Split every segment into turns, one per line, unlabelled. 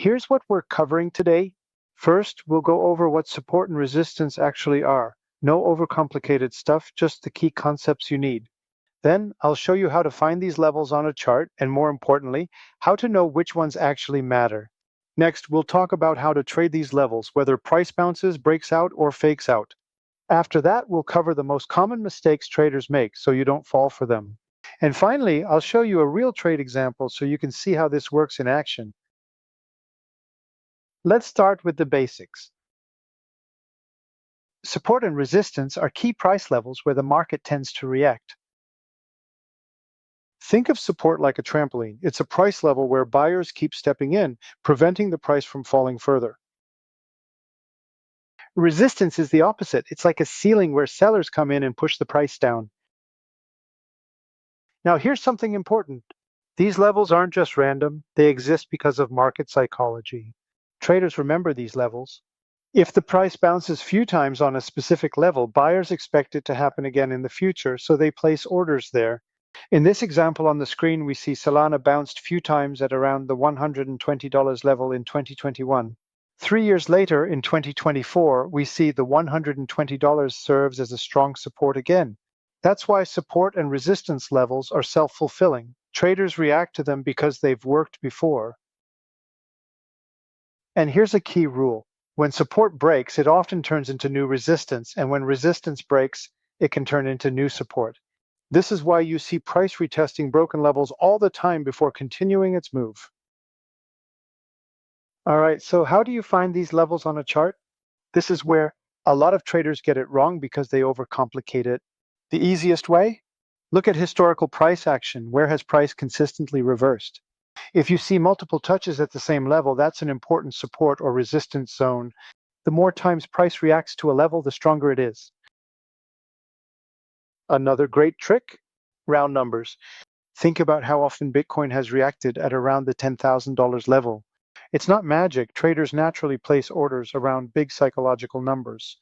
Here's what we're covering today. First, we'll go over what support and resistance actually are. No overcomplicated stuff, just the key concepts you need. Then I'll show you how to find these levels on a chart, and more importantly, how to know which ones actually matter. Next, we'll talk about how to trade these levels, whether price bounces, breaks out, or fakes out. After that, we'll cover the most common mistakes traders make so you don't fall for them. And finally, I'll show you a real trade example so you can see how this works in action. Let's start with the basics. Support and resistance are key price levels where the market tends to react. Think of support like a trampoline. It's a price level where buyers keep stepping in, preventing the price from falling further. Resistance is the opposite. It's like a ceiling where sellers come in and push the price down. Now, here's something important. These levels aren't just random. They exist because of market psychology. Traders remember these levels. If the price bounces few times on a specific level, buyers expect it to happen again in the future, so they place orders there. In this example on the screen, we see Solana bounced few times at around the $120 level in 2021. 3 years later, in 2024, we see the $120 serves as a strong support again. That's why support and resistance levels are self-fulfilling. Traders react to them because they've worked before. And here's a key rule. When support breaks, it often turns into new resistance, and when resistance breaks, it can turn into new support. This is why you see price retesting broken levels all the time before continuing its move. All right, so how do you find these levels on a chart? This is where a lot of traders get it wrong because they overcomplicate it. The easiest way? Look at historical price action. Where has price consistently reversed? If you see multiple touches at the same level, that's an important support or resistance zone. The more times price reacts to a level, the stronger it is. Another great trick? Round numbers. Think about how often Bitcoin has reacted at around the $10,000 level. It's not magic. Traders naturally place orders around big psychological numbers.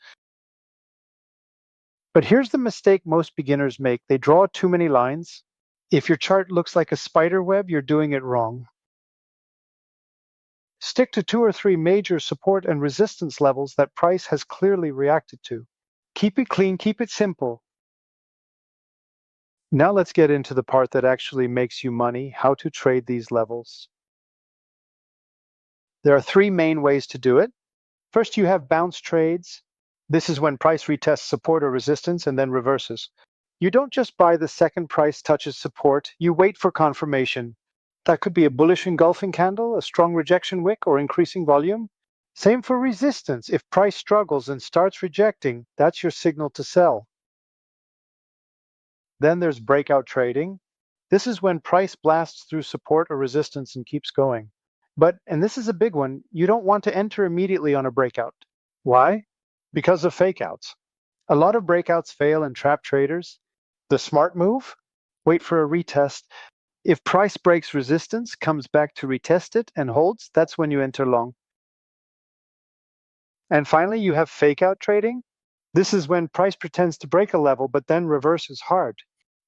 But here's the mistake most beginners make. They draw too many lines. If your chart looks like a spider web, you're doing it wrong. Stick to 2 or 3 major support and resistance levels that price has clearly reacted to. Keep it clean, keep it simple. Now let's get into the part that actually makes you money, how to trade these levels. There are 3 main ways to do it. First, you have bounce trades. This is when price retests support or resistance and then reverses. You don't just buy the second price touches support, you wait for confirmation. That could be a bullish engulfing candle, a strong rejection wick, or increasing volume. Same for resistance. If price struggles and starts rejecting, that's your signal to sell. Then there's breakout trading. This is when price blasts through support or resistance and keeps going. But, and this is a big one, you don't want to enter immediately on a breakout. Why? Because of fake outs. A lot of breakouts fail and trap traders. The smart move? Wait for a retest. If price breaks resistance, comes back to retest it, and holds, that's when you enter long. And finally, you have fake out trading. This is when price pretends to break a level, but then reverses hard.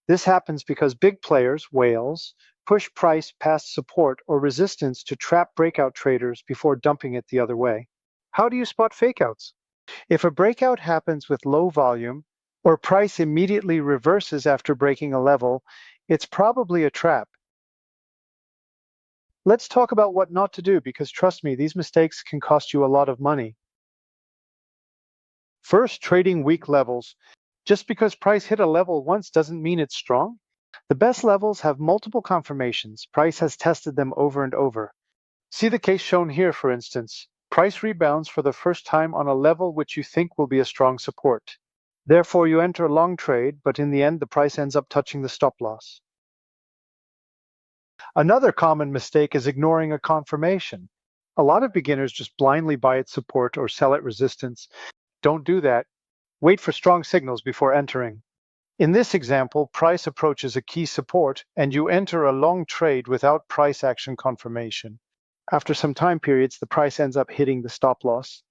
This happens because big players, whales, push price past support or resistance to trap breakout traders before dumping it the other way. How do you spot fakeouts? If a breakout happens with low volume or price immediately reverses after breaking a level, it's probably a trap. Let's talk about what not to do, because trust me, these mistakes can cost you a lot of money. First, trading weak levels. Just because price hit a level once doesn't mean it's strong. The best levels have multiple confirmations. Price has tested them over and over. See the case shown here, for instance. Price rebounds for the first time on a level which you think will be a strong support. Therefore, you enter a long trade, but in the end, the price ends up touching the stop loss. Another common mistake is ignoring a confirmation. A lot of beginners just blindly buy at support or sell at resistance. Don't do that. Wait for strong signals before entering. In this example, price approaches a key support and you enter a long trade without price action confirmation. After some time periods, the price ends up hitting the stop loss.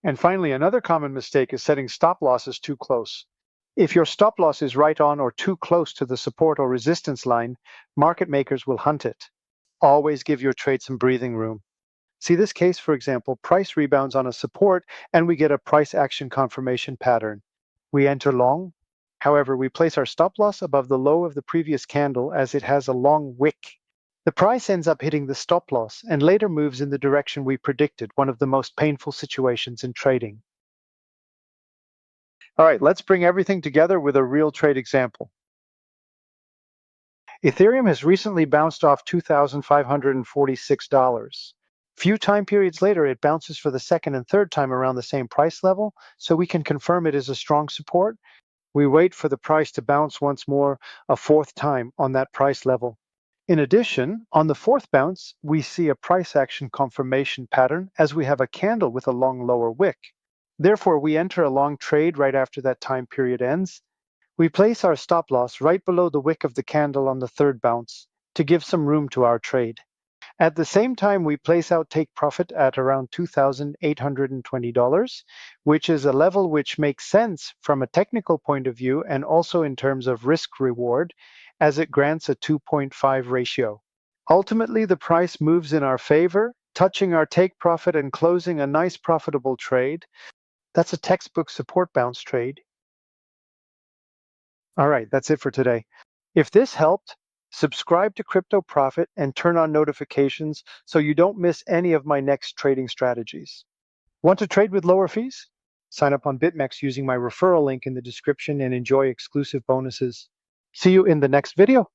And finally, another common mistake is setting stop losses too close. If your stop loss is right on or too close to the support or resistance line, market makers will hunt it. Always give your trade some breathing room. See this case, for example, price rebounds on a support and we get a price action confirmation pattern. We enter long. However, we place our stop loss above the low of the previous candle as it has a long wick. The price ends up hitting the stop loss and later moves in the direction we predicted, one of the most painful situations in trading. All right, let's bring everything together with a real trade example. Ethereum has recently bounced off $2,546. Few time periods later, it bounces for the second and third time around the same price level, so we can confirm it is a strong support. We wait for the price to bounce once more a fourth time on that price level. In addition, on the fourth bounce, we see a price action confirmation pattern as we have a candle with a long lower wick. Therefore, we enter a long trade right after that time period ends. We place our stop loss right below the wick of the candle on the third bounce to give some room to our trade. At the same time, we place out take profit at around $2,820, which is a level which makes sense from a technical point of view and also in terms of risk reward, as it grants a 2.5 ratio. Ultimately, the price moves in our favor, touching our take profit and closing a nice profitable trade. That's a textbook support bounce trade. All right, that's it for today. If this helped, subscribe to cryptoprofit and turn on notifications so you don't miss any of my next trading strategies. Want to trade with lower fees? Sign up on BitMEX using my referral link in the description and enjoy exclusive bonuses. See you in the next video.